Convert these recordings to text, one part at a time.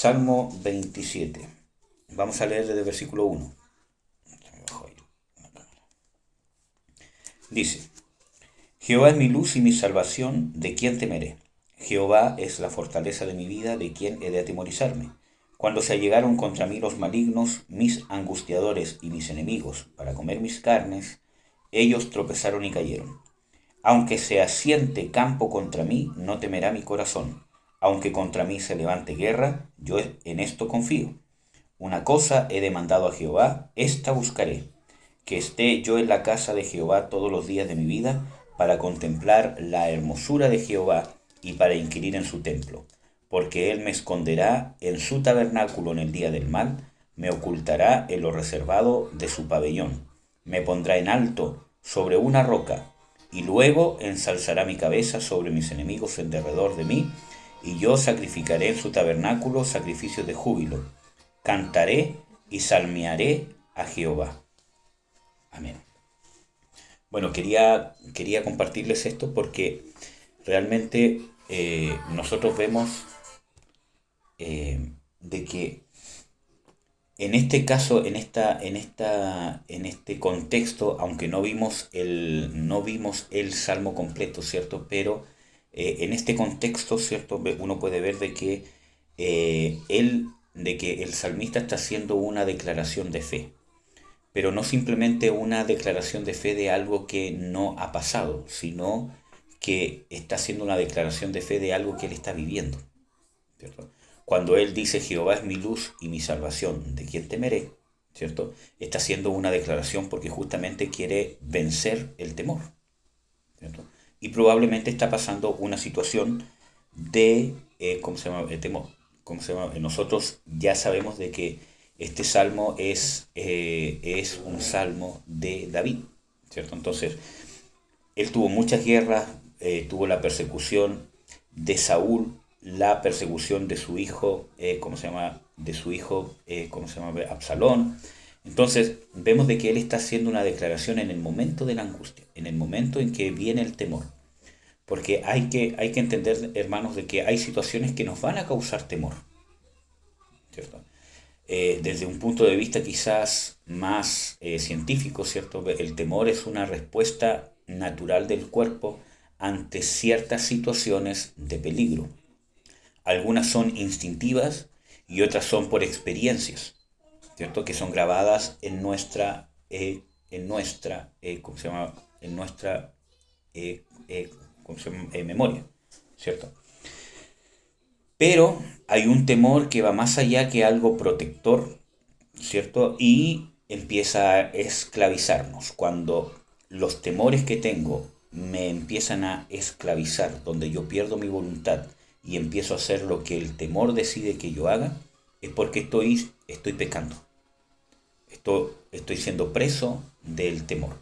Salmo 27. Vamos a leer desde el versículo 1. Dice, Jehová es mi luz y mi salvación, ¿de quién temeré? Jehová es la fortaleza de mi vida, ¿de quién he de atemorizarme? Cuando se allegaron contra mí los malignos, mis angustiadores y mis enemigos, para comer mis carnes, ellos tropezaron y cayeron. Aunque se asiente campo contra mí, no temerá mi corazón. Aunque contra mí se levante guerra, yo en esto confío. Una cosa he demandado a Jehová, esta buscaré, que esté yo en la casa de Jehová todos los días de mi vida, para contemplar la hermosura de Jehová y para inquirir en su templo. Porque él me esconderá en su tabernáculo en el día del mal, me ocultará en lo reservado de su pabellón, me pondrá en alto sobre una roca, y luego ensalzará mi cabeza sobre mis enemigos en derredor de mí, y yo sacrificaré en su tabernáculo sacrificios de júbilo. Cantaré y salmearé a Jehová. Amén. Bueno, quería compartirles esto porque realmente nosotros vemos de que en este caso, en este contexto, aunque no vimos el salmo completo, ¿cierto? Pero en este contexto, ¿cierto? Uno puede ver de que el salmista está haciendo una declaración de fe, pero no simplemente una declaración de fe de algo que no ha pasado, sino que está haciendo una declaración de fe de algo que él está viviendo, ¿cierto? Cuando él dice Jehová es mi luz y mi salvación, ¿de quién temeré? ¿Cierto? Está haciendo una declaración porque justamente quiere vencer el temor, ¿cierto? Y probablemente está pasando una situación de, ¿cómo se llama? El temor. ¿Cómo se llama? Nosotros ya sabemos de que este salmo es un salmo de David, ¿cierto? Entonces, él tuvo muchas guerras, tuvo la persecución de Saúl, la persecución de su hijo, ¿cómo se llama? De su hijo, ¿cómo se llama? Absalón. Entonces, vemos de que él está haciendo una declaración en el momento de la angustia, en el momento en que viene el temor. Porque hay que entender, hermanos, de que hay situaciones que nos van a causar temor, ¿cierto? Desde un punto de vista quizás más científico, ¿cierto? El temor es una respuesta natural del cuerpo ante ciertas situaciones de peligro. Algunas son instintivas y otras son por experiencias, ¿cierto? Que son grabadas ¿cómo se llama? En nuestra ¿cómo se llama? Memoria, ¿cierto? Pero hay un temor que va más allá que algo protector, ¿cierto? Y empieza a esclavizarnos. Cuando los temores que tengo me empiezan a esclavizar, donde yo pierdo mi voluntad y empiezo a hacer lo que el temor decide que yo haga, es porque estoy pecando. Estoy siendo preso del temor.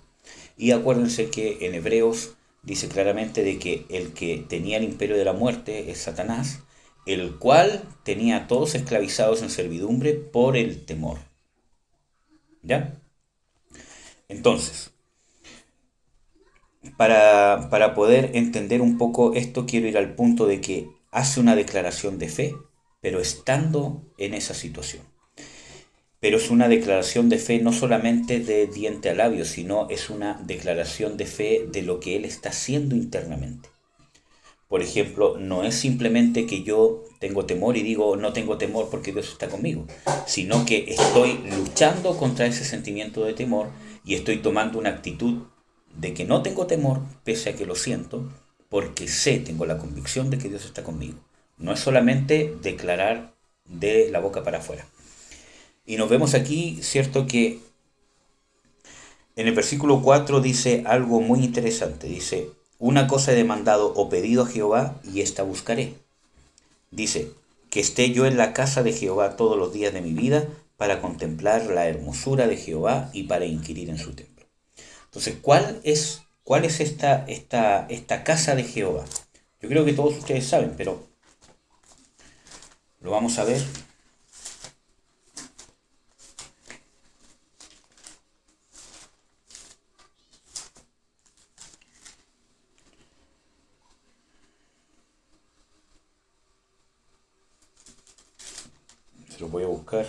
Y acuérdense que en Hebreos dice claramente de que el que tenía el imperio de la muerte es Satanás, el cual tenía a todos esclavizados en servidumbre por el temor. ¿Ya? Entonces, para poder entender un poco esto, quiero ir al punto de que hace una declaración de fe, pero estando en esa situación. Pero es una declaración de fe no solamente de diente a labio, sino es una declaración de fe de lo que él está haciendo internamente. Por ejemplo, no es simplemente que yo tengo temor y digo no tengo temor porque Dios está conmigo, sino que estoy luchando contra ese sentimiento de temor y estoy tomando una actitud de que no tengo temor, pese a que lo siento, porque tengo la convicción de que Dios está conmigo. No es solamente declarar de la boca para afuera. Y nos vemos aquí, cierto, que en el versículo 4 dice algo muy interesante. Dice, una cosa he demandado o pedido a Jehová y esta buscaré. Dice, que esté yo en la casa de Jehová todos los días de mi vida para contemplar la hermosura de Jehová y para inquirir en su templo. Entonces, cuál es esta casa de Jehová? Yo creo que todos ustedes saben, pero lo vamos a ver. Se lo voy a buscar.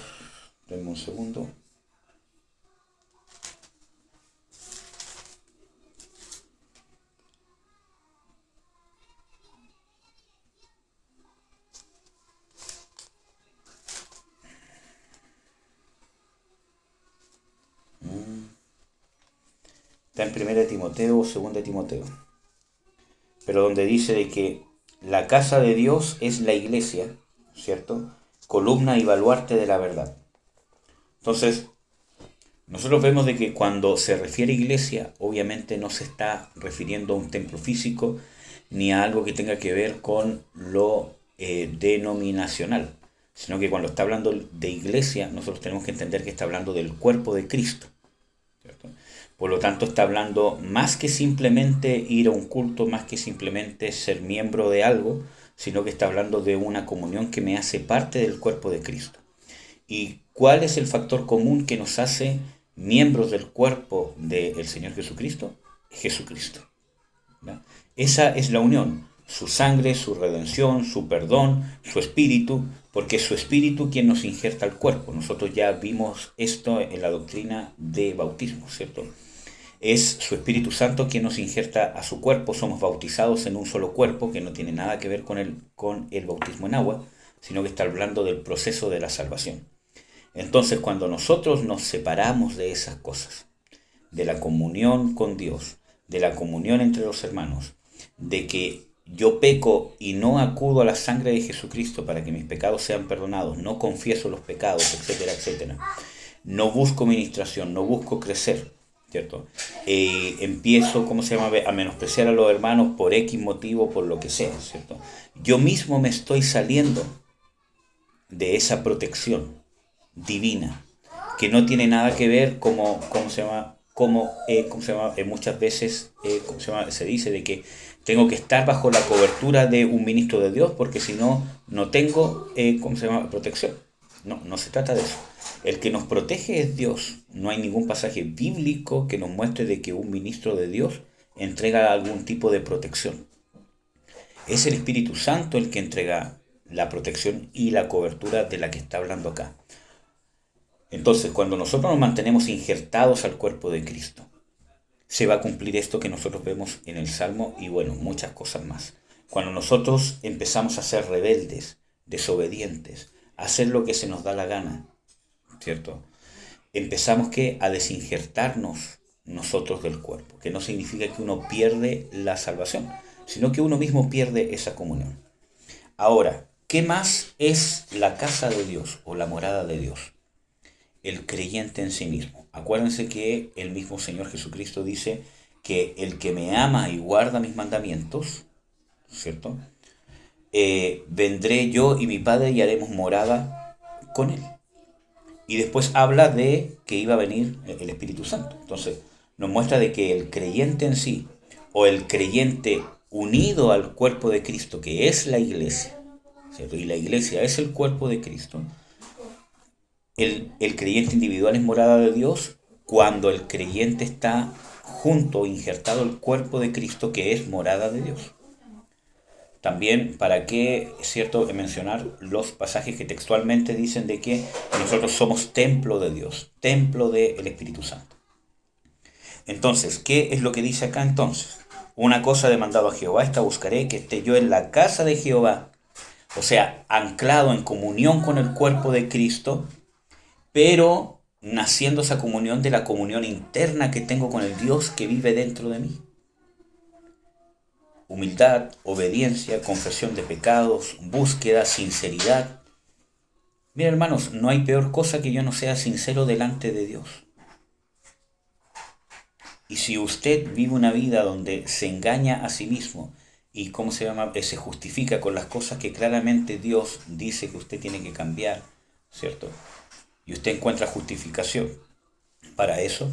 Denme un segundo. Está en 1 Timoteo o 2 Timoteo. Pero donde dice de que la casa de Dios es la iglesia, ¿cierto? Columna y baluarte de la verdad. Entonces, nosotros vemos de que cuando se refiere a iglesia, obviamente no se está refiriendo a un templo físico ni a algo que tenga que ver con lo denominacional, sino que cuando está hablando de iglesia, nosotros tenemos que entender que está hablando del cuerpo de Cristo, ¿cierto? Por lo tanto, está hablando más que simplemente ir a un culto, más que simplemente ser miembro de algo, sino que está hablando de una comunión que me hace parte del cuerpo de Cristo. ¿Y cuál es el factor común que nos hace miembros del cuerpo del Señor Jesucristo? Jesucristo, ¿verdad? Esa es la unión, su sangre, su redención, su perdón, su espíritu, porque es su espíritu quien nos injerta al cuerpo. Nosotros ya vimos esto en la doctrina de bautismo, ¿cierto? Es su Espíritu Santo quien nos injerta a su cuerpo. Somos bautizados en un solo cuerpo, que no tiene nada que ver con el bautismo en agua, sino que está hablando del proceso de la salvación. Entonces, cuando nosotros nos separamos de esas cosas, de la comunión con Dios, de la comunión entre los hermanos, de que yo peco y no acudo a la sangre de Jesucristo para que mis pecados sean perdonados, no confieso los pecados, etcétera, etcétera, no busco ministración, no busco crecer, ¿cierto? Empiezo, a menospreciar a los hermanos por X motivo, por lo que sea, ¿cierto? Yo mismo me estoy saliendo de esa protección divina, que no tiene nada que ver muchas veces se dice de que tengo que estar bajo la cobertura de un ministro de Dios, porque si no, no tengo protección. No, no se trata de eso. El que nos protege es Dios. No hay ningún pasaje bíblico que nos muestre de que un ministro de Dios entrega algún tipo de protección. Es el Espíritu Santo el que entrega la protección y la cobertura de la que está hablando acá. Entonces, cuando nosotros nos mantenemos injertados al cuerpo de Cristo, se va a cumplir esto que nosotros vemos en el Salmo y bueno, muchas cosas más. Cuando nosotros empezamos a ser rebeldes, desobedientes, a hacer lo que se nos da la gana, ¿cierto? Empezamos a desinjertarnos nosotros del cuerpo, que no significa que uno pierde la salvación, sino que uno mismo pierde esa comunión. Ahora, ¿qué más es la casa de Dios o la morada de Dios? El creyente en sí mismo. Acuérdense que el mismo Señor Jesucristo dice que el que me ama y guarda mis mandamientos, ¿cierto? Vendré yo y mi Padre y haremos morada con él. Y después habla de que iba a venir el Espíritu Santo. Entonces, nos muestra de que el creyente en sí, o el creyente unido al cuerpo de Cristo, que es la iglesia, ¿cierto? Y la iglesia es el cuerpo de Cristo. El creyente individual es morada de Dios cuando el creyente está junto, injertado al cuerpo de Cristo, que es morada de Dios. También, ¿para qué es cierto mencionar los pasajes que textualmente dicen de que nosotros somos templo de Dios, templo del Espíritu Santo? Entonces, ¿qué es lo que dice acá entonces? Una cosa he demandado a Jehová, esta buscaré, que esté yo en la casa de Jehová, o sea, anclado en comunión con el cuerpo de Cristo, pero naciendo esa comunión de la comunión interna que tengo con el Dios que vive dentro de mí. Humildad, obediencia, confesión de pecados, búsqueda, sinceridad. Mira, hermanos, no hay peor cosa que yo no sea sincero delante de Dios. Y si usted vive una vida donde se engaña a sí mismo y se justifica con las cosas que claramente Dios dice que usted tiene que cambiar, ¿cierto? Y usted encuentra justificación para eso,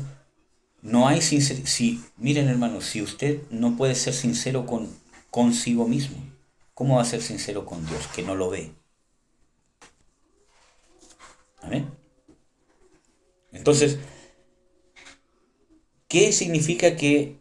no hay sinceridad. Miren, hermanos, si usted no puede ser sincero consigo mismo, ¿cómo va a ser sincero con Dios, que no lo ve? ¿Amén? Entonces, ¿qué significa que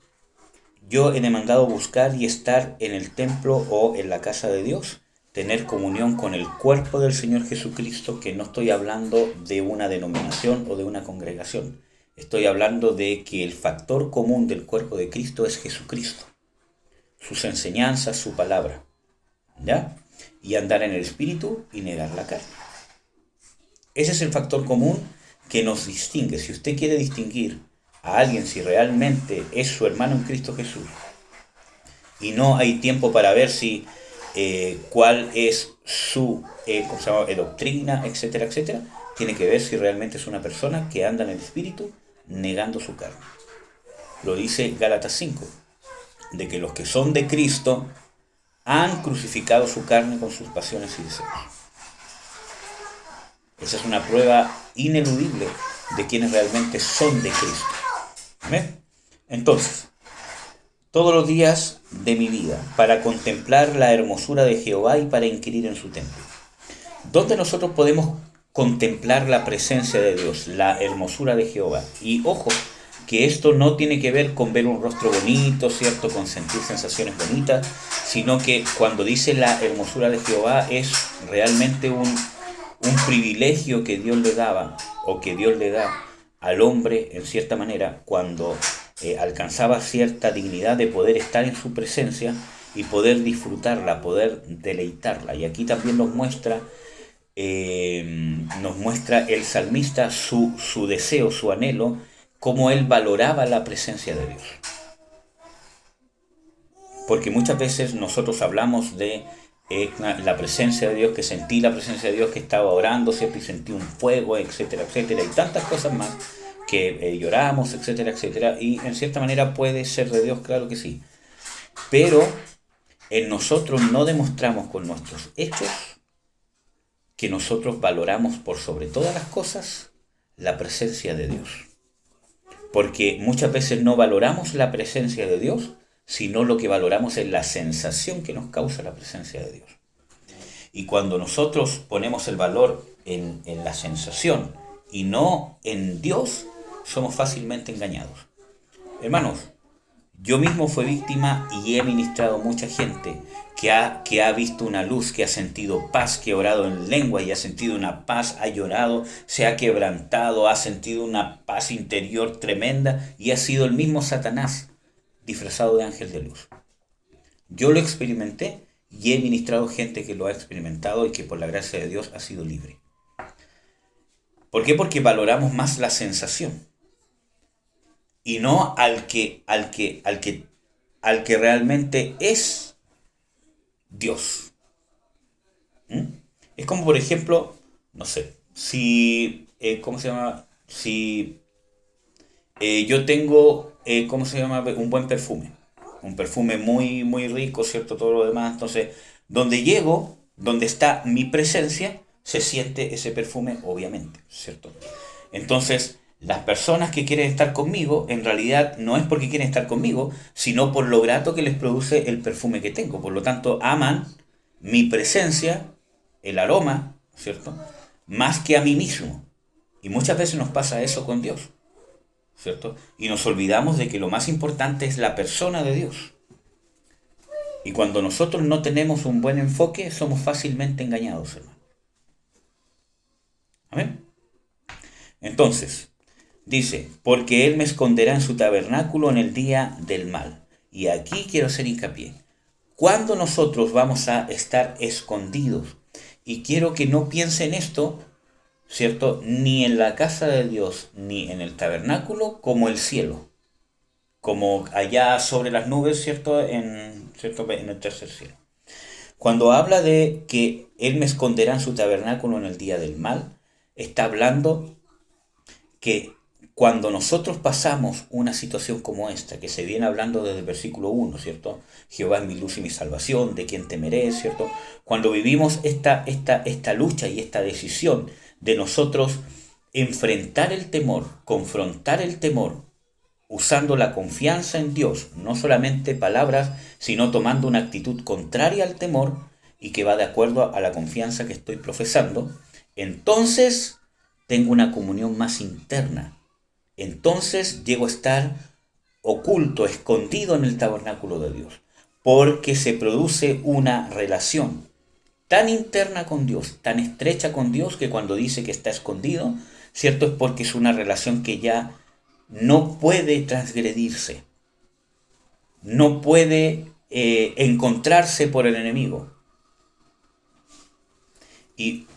yo he demandado buscar y estar en el templo o en la casa de Dios? tener comunión con el cuerpo del Señor Jesucristo, que no estoy hablando de una denominación o de una congregación. Estoy hablando de que el factor común del cuerpo de Cristo es Jesucristo, sus enseñanzas, su palabra, ¿ya? Y andar en el Espíritu y negar la carne. Ese es el factor común que nos distingue. Si usted quiere distinguir a alguien si realmente es su hermano en Cristo Jesús, y no hay tiempo para ver si cuál es su ¿cómo se llama? Doctrina, etcétera, etcétera, tiene que ver si realmente es una persona que anda en el Espíritu negando su carne. Lo dice Gálatas 5, de que los que son de Cristo han crucificado su carne con sus pasiones y deseos. Esa es una prueba ineludible de quienes realmente son de Cristo. ¿Ven? Entonces, todos los días de mi vida, para contemplar la hermosura de Jehová y para inquirir en su templo. ¿Dónde nosotros podemos contemplar la presencia de Dios, la hermosura de Jehová? Y ojo, que esto no tiene que ver con ver un rostro bonito, ¿cierto? Con sentir sensaciones bonitas, sino que cuando dice la hermosura de Jehová es realmente un privilegio que Dios le daba, o que Dios le da al hombre, en cierta manera, cuando alcanzaba cierta dignidad de poder estar en su presencia y poder disfrutarla, poder deleitarla. Y aquí también nos muestra el salmista su deseo, su anhelo, cómo él valoraba la presencia de Dios. Porque muchas veces nosotros hablamos de la presencia de Dios, que sentí la presencia de Dios, que estaba orando, ¿cierto? Y sentí un fuego, etcétera, etcétera, y tantas cosas más, que lloramos, etcétera, etcétera, y en cierta manera puede ser de Dios, claro que sí. Pero en nosotros no demostramos con nuestros hechos que nosotros valoramos por sobre todas las cosas la presencia de Dios. Porque muchas veces no valoramos la presencia de Dios, sino lo que valoramos es la sensación que nos causa la presencia de Dios. Y cuando nosotros ponemos el valor en la sensación y no en Dios, somos fácilmente engañados. Hermanos, yo mismo fui víctima y he ministrado mucha gente que ha visto una luz, que ha sentido paz, que ha orado en lengua y ha sentido una paz, ha llorado, se ha quebrantado, ha sentido una paz interior tremenda y ha sido el mismo Satanás disfrazado de ángel de luz. Yo lo experimenté y he ministrado gente que lo ha experimentado y que por la gracia de Dios ha sido libre. ¿Por qué? Porque valoramos más la sensación y no al que realmente es Dios. Es como, por ejemplo, no sé, si ¿cómo se llama? Si yo tengo, ¿cómo se llama? Un buen perfume. Un perfume muy, muy rico, ¿cierto? Todo lo demás. Entonces, donde llego, donde está mi presencia, se siente ese perfume, obviamente, ¿cierto? Entonces, las personas que quieren estar conmigo, en realidad no es porque quieren estar conmigo, sino por lo grato que les produce el perfume que tengo. Por lo tanto, aman mi presencia, el aroma, ¿cierto? Más que a mí mismo. Y muchas veces nos pasa eso con Dios, ¿cierto? Y nos olvidamos de que lo más importante es la persona de Dios. Y cuando nosotros no tenemos un buen enfoque, somos fácilmente engañados, hermano. ¿Amén? Entonces, dice, porque Él me esconderá en su tabernáculo en el día del mal. Y aquí quiero hacer hincapié. ¿Cuándo nosotros vamos a estar escondidos? Y quiero que no piensen esto, ¿cierto? Ni en la casa de Dios, ni en el tabernáculo, como el cielo. Como allá sobre las nubes, ¿cierto? En el tercer cielo. Cuando habla de que Él me esconderá en su tabernáculo en el día del mal, está hablando que cuando nosotros pasamos una situación como esta, que se viene hablando desde el versículo 1, ¿cierto? Jehová es mi luz y mi salvación, ¿de quién temeré?, ¿cierto? Cuando vivimos esta lucha y esta decisión de nosotros enfrentar el temor, confrontar el temor, usando la confianza en Dios, no solamente palabras, sino tomando una actitud contraria al temor y que va de acuerdo a la confianza que estoy profesando, entonces tengo una comunión más interna. Entonces llego a estar oculto, escondido en el tabernáculo de Dios, porque se produce una relación tan interna con Dios, tan estrecha con Dios, que cuando dice que está escondido, ¿cierto? Es porque es una relación que ya no puede transgredirse, no puede encontrarse por el enemigo. Y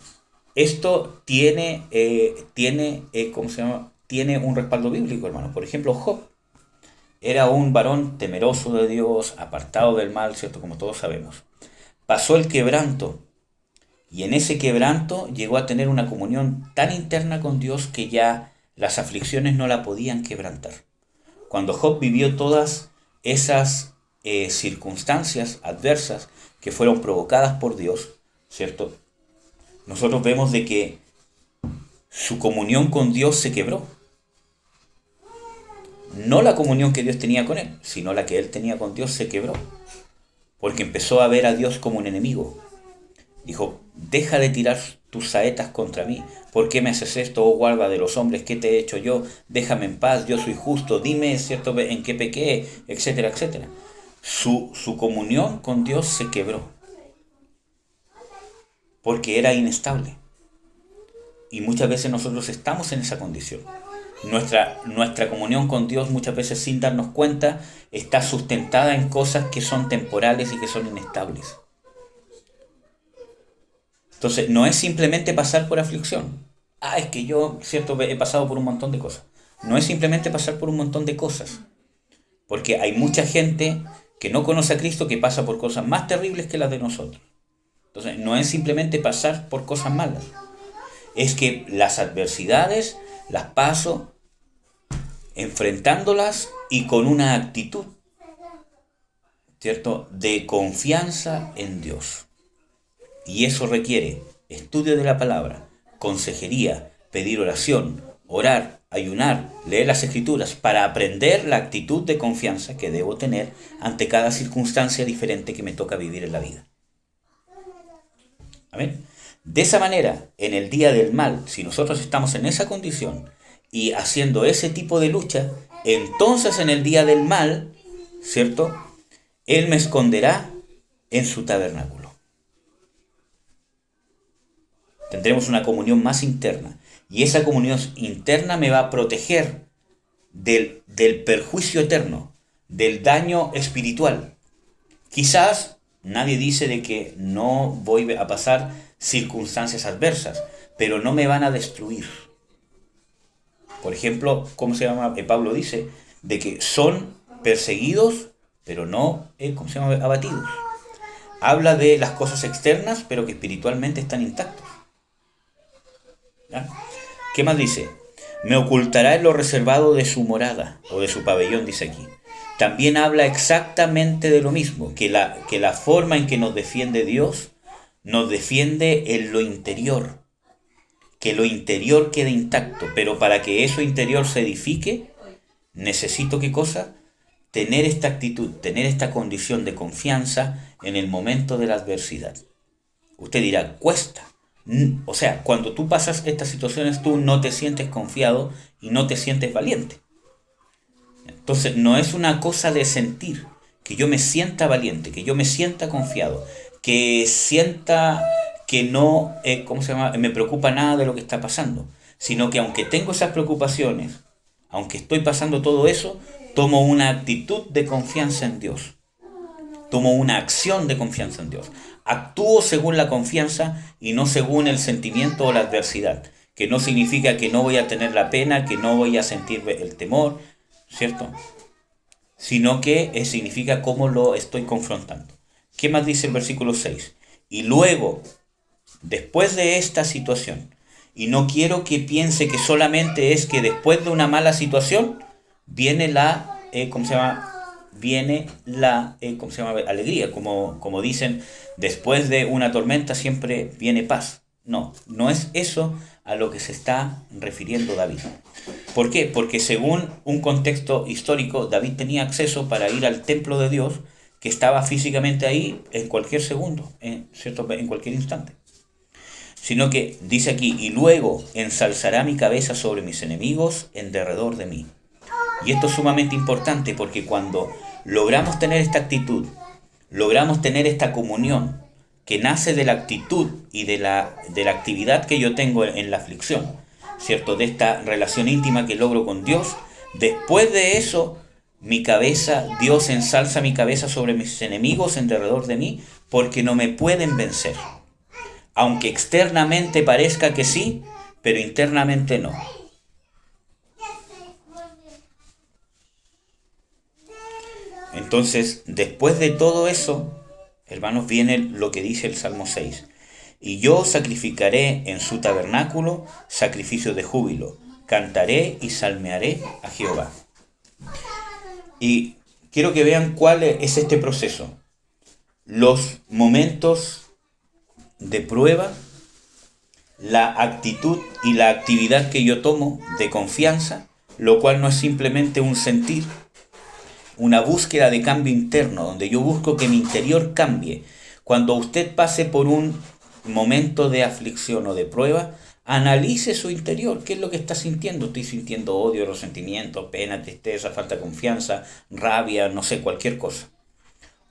esto ¿cómo se llama? Tiene un respaldo bíblico, hermano. Por ejemplo, Job era un varón temeroso de Dios, apartado del mal, ¿cierto? Como todos sabemos. Pasó el quebranto, y en ese quebranto llegó a tener una comunión tan interna con Dios que ya las aflicciones no la podían quebrantar. Cuando Job vivió todas esas circunstancias adversas que fueron provocadas por Dios, ¿cierto? Nosotros vemos de que su comunión con Dios se quebró. No la comunión que Dios tenía con él, sino la que él tenía con Dios se quebró. Porque empezó a ver a Dios como un enemigo. Dijo, deja de tirar tus saetas contra mí. ¿Por qué me haces esto, oh guarda de los hombres? ¿Qué te he hecho yo? Déjame en paz, yo soy justo. Dime, ¿cierto?, en qué pequé, etcétera, etcétera. Su comunión con Dios se quebró. Porque era inestable. Y muchas veces nosotros estamos en esa condición. Nuestra comunión con Dios, muchas veces sin darnos cuenta, está sustentada en cosas que son temporales y que son inestables. Entonces, no es simplemente pasar por aflicción. Es que yo, ¿cierto?, he pasado por un montón de cosas. No es simplemente pasar por un montón de cosas. Porque hay mucha gente que no conoce a Cristo que pasa por cosas más terribles que las de nosotros. Entonces, no es simplemente pasar por cosas malas. Es que las adversidades las paso enfrentándolas y con una actitud, ¿cierto?, de confianza en Dios. Y eso requiere estudio de la palabra, consejería, pedir oración, orar, ayunar, leer las Escrituras para aprender la actitud de confianza que debo tener ante cada circunstancia diferente que me toca vivir en la vida. Amén. De esa manera, en el día del mal, si nosotros estamos en esa condición y haciendo ese tipo de lucha, entonces en el día del mal, ¿cierto?, Él me esconderá en su tabernáculo. Tendremos una comunión más interna. Y esa comunión interna me va a proteger del perjuicio eterno, del daño espiritual. Quizás nadie dice de que no voy a pasar circunstancias adversas, pero no me van a destruir. Por ejemplo, ¿cómo se llama? Pablo dice de que son perseguidos, pero no, ¿cómo se llama?, abatidos. Habla de las cosas externas, pero que espiritualmente están intactos. ¿Ya? ¿Qué más dice? Me ocultará en lo reservado de su morada, o de su pabellón, dice aquí. También habla exactamente de lo mismo, que la forma en que nos defiende Dios, nos defiende en lo interior. Que lo interior quede intacto, pero para que eso interior se edifique, necesito, ¿qué cosa? Tener esta actitud, tener esta condición de confianza en el momento de la adversidad. Usted dirá, cuesta. O sea, cuando tú pasas estas situaciones, tú no te sientes confiado y no te sientes valiente. Entonces, no es una cosa de sentir, que yo me sienta valiente, que yo me sienta confiado, que sienta que no, me preocupa nada de lo que está pasando, sino que aunque tengo esas preocupaciones, aunque estoy pasando todo eso, tomo una actitud de confianza en Dios. Tomo una acción de confianza en Dios. Actúo según la confianza y no según el sentimiento o la adversidad, que no significa que no voy a tener la pena, que no voy a sentir el temor, ¿cierto? Sino que significa cómo lo estoy confrontando. ¿Qué más dice el versículo 6? Y luego, después de esta situación, y no quiero que piense que solamente es que después de una mala situación viene la, viene la, alegría, como dicen, después de una tormenta siempre viene paz. No, no es eso a lo que se está refiriendo David. ¿Por qué? Porque según un contexto histórico, David tenía acceso para ir al templo de Dios, que estaba físicamente ahí en cualquier segundo, ¿cierto?, en cualquier instante. Sino que dice aquí, y luego ensalzará mi cabeza sobre mis enemigos en derredor de mí. Y esto es sumamente importante porque cuando logramos tener esta actitud, logramos tener esta comunión, que nace de la actitud y de la actividad que yo tengo en la aflicción, ¿cierto? De esta relación íntima que logro con Dios. Después de eso, mi cabeza, Dios ensalza mi cabeza sobre mis enemigos en derredor de mí, porque no me pueden vencer. Aunque externamente parezca que sí, pero internamente no. Entonces, después de todo eso, hermanos, viene lo que dice el Salmo 6. Y yo sacrificaré en su tabernáculo sacrificio de júbilo. Cantaré y salmearé a Jehová. Y quiero que vean cuál es este proceso. Los momentos de prueba, la actitud y la actividad que yo tomo de confianza, lo cual no es simplemente un sentir, una búsqueda de cambio interno, donde yo busco que mi interior cambie. Cuando usted pase por un momento de aflicción o de prueba, analice su interior. ¿Qué es lo que está sintiendo? Estoy sintiendo odio, resentimiento, pena, tristeza, falta de confianza, rabia, no sé, cualquier cosa.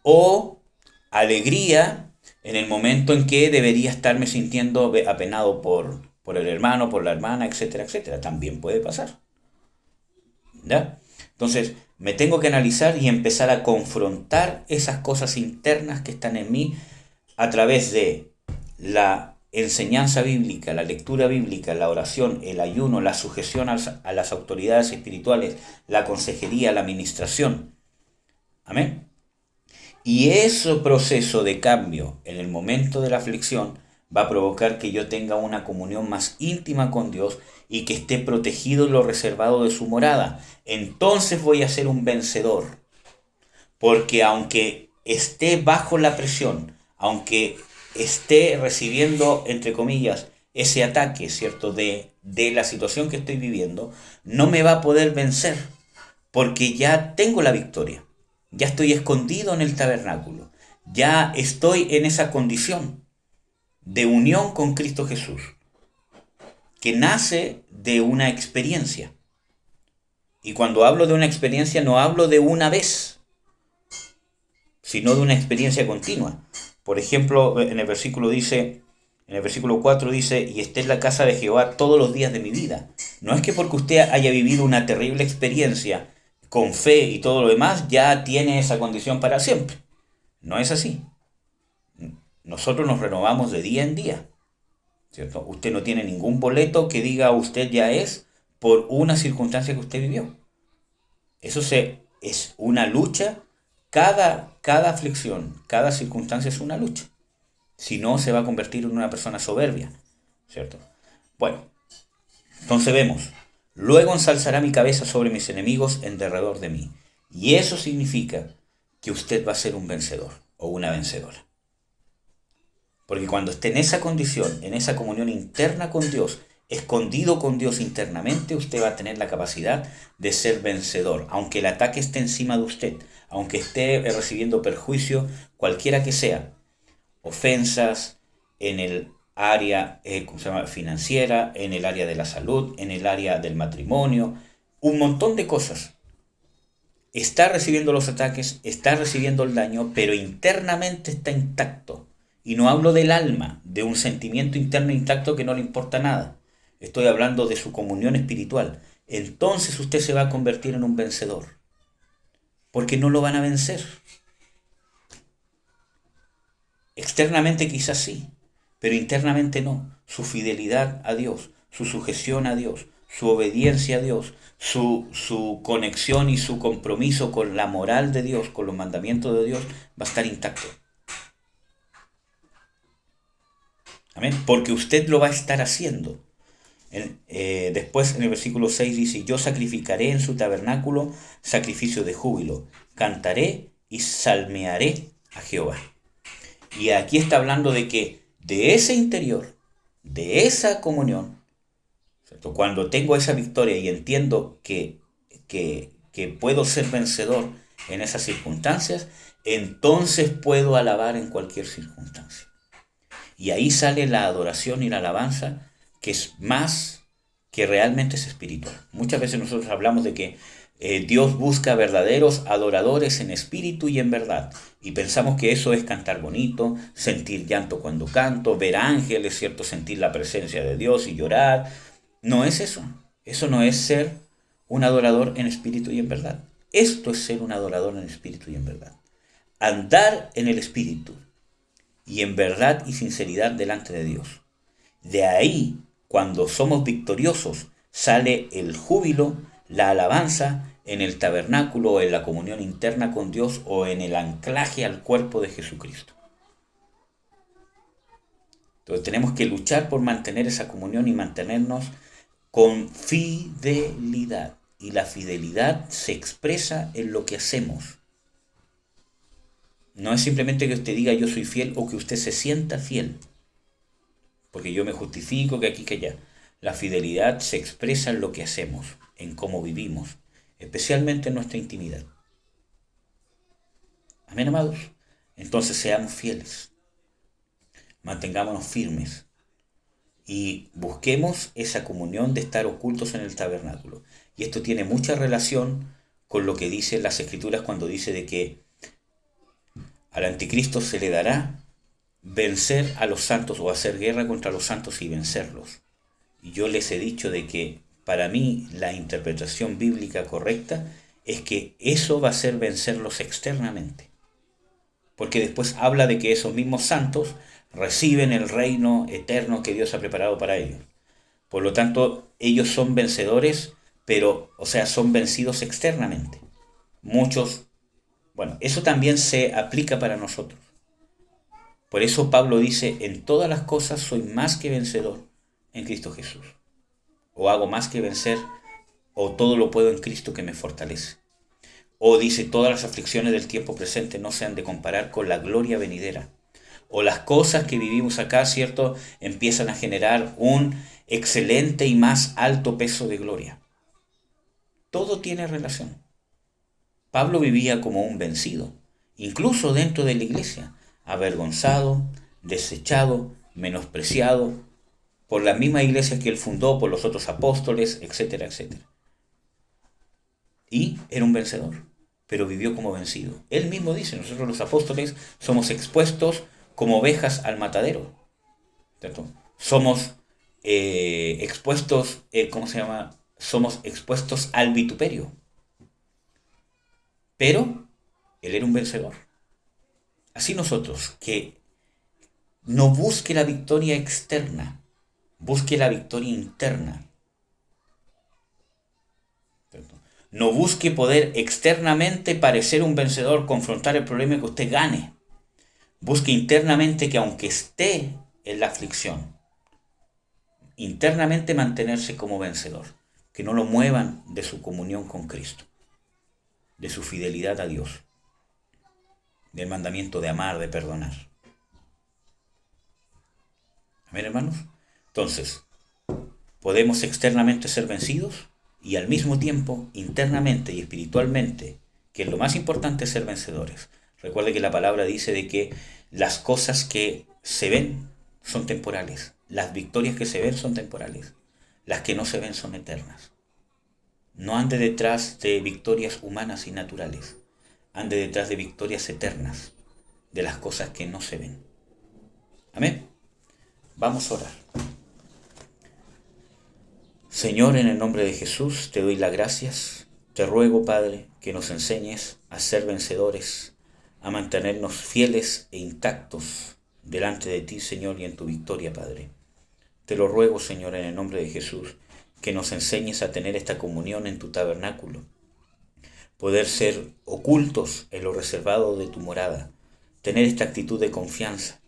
O alegría en el momento en que debería estarme sintiendo apenado por el hermano, por la hermana, etcétera, etcétera. También puede pasar. ¿Ya? Entonces, me tengo que analizar y empezar a confrontar esas cosas internas que están en mí a través de la enseñanza bíblica, la lectura bíblica, la oración, el ayuno, la sujeción a las autoridades espirituales, la consejería, la administración. Amén. Y ese proceso de cambio en el momento de la aflicción va a provocar que yo tenga una comunión más íntima con Dios y que esté protegido en lo reservado de su morada. Entonces voy a ser un vencedor. Porque aunque esté bajo la presión, aunque esté recibiendo, entre comillas, ese ataque, ¿cierto?, de la situación que estoy viviendo, no me va a poder vencer, porque ya tengo la victoria. Ya estoy escondido en el tabernáculo. Ya estoy en esa condición de unión con Cristo Jesús, que nace de una experiencia. Y cuando hablo de una experiencia, no hablo de una vez, sino de una experiencia continua. Por ejemplo, en el versículo 4 dice, y esté en la casa de Jehová todos los días de mi vida. No es que porque usted haya vivido una terrible experiencia con fe y todo lo demás, ya tiene esa condición para siempre. No es así. Nosotros nos renovamos de día en día, ¿cierto? Usted no tiene ningún boleto que diga usted ya es por una circunstancia que usted vivió. Eso es una lucha. Cada aflicción, cada circunstancia es una lucha. Si no, se va a convertir en una persona soberbia, ¿cierto? Bueno, entonces vemos, luego ensalzará mi cabeza sobre mis enemigos en derredor de mí. Y eso significa que usted va a ser un vencedor o una vencedora. Porque cuando esté en esa condición, en esa comunión interna con Dios, escondido con Dios internamente, usted va a tener la capacidad de ser vencedor, aunque el ataque esté encima de usted, aunque esté recibiendo perjuicio, cualquiera que sea, ofensas en el área financiera, en el área de la salud, en el área del matrimonio, un montón de cosas. Está recibiendo los ataques, está recibiendo el daño, pero internamente está intacto. Y no hablo del alma, de un sentimiento interno intacto que no le importa nada. Estoy hablando de su comunión espiritual. Entonces usted se va a convertir en un vencedor. Porque no lo van a vencer. Externamente quizás sí, pero internamente no. Su fidelidad a Dios, su sujeción a Dios, su obediencia a Dios, su conexión y su compromiso con la moral de Dios, con los mandamientos de Dios, va a estar intacto. Amén. Porque usted lo va a estar haciendo. Después en el versículo 6 dice, yo sacrificaré en su tabernáculo sacrificio de júbilo, cantaré y salmearé a Jehová. Y aquí está hablando de que de ese interior, de esa comunión, ¿cierto?, cuando tengo esa victoria y entiendo que puedo ser vencedor en esas circunstancias, entonces puedo alabar en cualquier circunstancia. Y ahí sale la adoración y la alabanza, que es más que realmente es espiritual. Muchas veces nosotros hablamos de que Dios busca verdaderos adoradores en espíritu y en verdad. Y pensamos que eso es cantar bonito, sentir llanto cuando canto, ver ángeles, ¿cierto? Sentir la presencia de Dios y llorar. No es eso. Eso no es ser un adorador en espíritu y en verdad. Esto es ser un adorador en espíritu y en verdad. Andar en el espíritu y en verdad y sinceridad delante de Dios. De ahí, cuando somos victoriosos, sale el júbilo, la alabanza en el tabernáculo o en la comunión interna con Dios o en el anclaje al cuerpo de Jesucristo. Entonces tenemos que luchar por mantener esa comunión y mantenernos con fidelidad. Y la fidelidad se expresa en lo que hacemos. No es simplemente que usted diga yo soy fiel o que usted se sienta fiel. Porque yo me justifico que aquí, que allá. La fidelidad se expresa en lo que hacemos, en cómo vivimos, especialmente en nuestra intimidad. Amén, amados. Entonces seamos fieles. Mantengámonos firmes. Y busquemos esa comunión de estar ocultos en el tabernáculo. Y esto tiene mucha relación con lo que dicen las Escrituras cuando dice de que al anticristo se le dará vencer a los santos o hacer guerra contra los santos y vencerlos. Y yo les he dicho de que para mí la interpretación bíblica correcta es que eso va a ser vencerlos externamente. Porque después habla de que esos mismos santos reciben el reino eterno que Dios ha preparado para ellos. Por lo tanto, ellos son vencedores, pero, o sea, son vencidos externamente. Muchos, bueno, eso también se aplica para nosotros. Por eso Pablo dice, en todas las cosas soy más que vencedor en Cristo Jesús. O hago más que vencer, o todo lo puedo en Cristo que me fortalece. O dice, todas las aflicciones del tiempo presente no se han de comparar con la gloria venidera. O las cosas que vivimos acá, ¿cierto?, empiezan a generar un excelente y más alto peso de gloria. Todo tiene relación. Pablo vivía como un vencido, incluso dentro de la iglesia, avergonzado, desechado, menospreciado, por las mismas iglesias que él fundó, por los otros apóstoles, etcétera, etcétera. Y era un vencedor, pero vivió como vencido. Él mismo dice, nosotros los apóstoles somos expuestos como ovejas al matadero, ¿cierto? Somos expuestos, Somos expuestos al vituperio. Pero él era un vencedor. Así nosotros, que no busque la victoria externa, busque la victoria interna. ¿Cierto? No busque poder externamente parecer un vencedor, confrontar el problema y que usted gane. Busque internamente que aunque esté en la aflicción, internamente mantenerse como vencedor. Que no lo muevan de su comunión con Cristo, de su fidelidad a Dios, del mandamiento de amar, de perdonar. Amén, hermanos. Entonces, podemos externamente ser vencidos y al mismo tiempo, internamente y espiritualmente, que es lo más importante, ser vencedores. Recuerde que la palabra dice de que las cosas que se ven son temporales. Las victorias que se ven son temporales. Las que no se ven son eternas. No ande detrás de victorias humanas y naturales. Ande detrás de victorias eternas, de las cosas que no se ven. Amén. Vamos a orar. Señor, en el nombre de Jesús, te doy las gracias. Te ruego, Padre, que nos enseñes a ser vencedores, a mantenernos fieles e intactos delante de ti, Señor, y en tu victoria, Padre. Te lo ruego, Señor, en el nombre de Jesús, que nos enseñes a tener esta comunión en tu tabernáculo, poder ser ocultos en lo reservado de tu morada, tener esta actitud de confianza,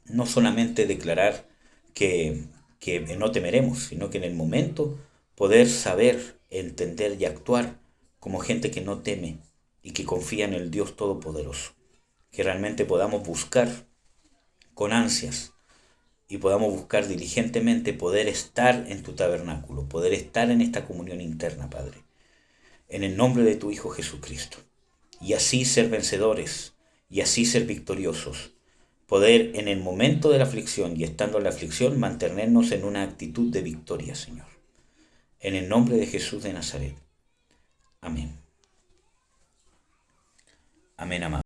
no solamente declarar que no temeremos, sino que en el momento poder saber, entender y actuar como gente que no teme y que confía en el Dios Todopoderoso, que realmente podamos buscar con ansias y podamos buscar diligentemente poder estar en tu tabernáculo, poder estar en esta comunión interna, Padre, en el nombre de tu Hijo Jesucristo, y así ser vencedores, y así ser victoriosos, poder en el momento de la aflicción y estando en la aflicción mantenernos en una actitud de victoria, Señor, en el nombre de Jesús de Nazaret. Amén. Amén, amado.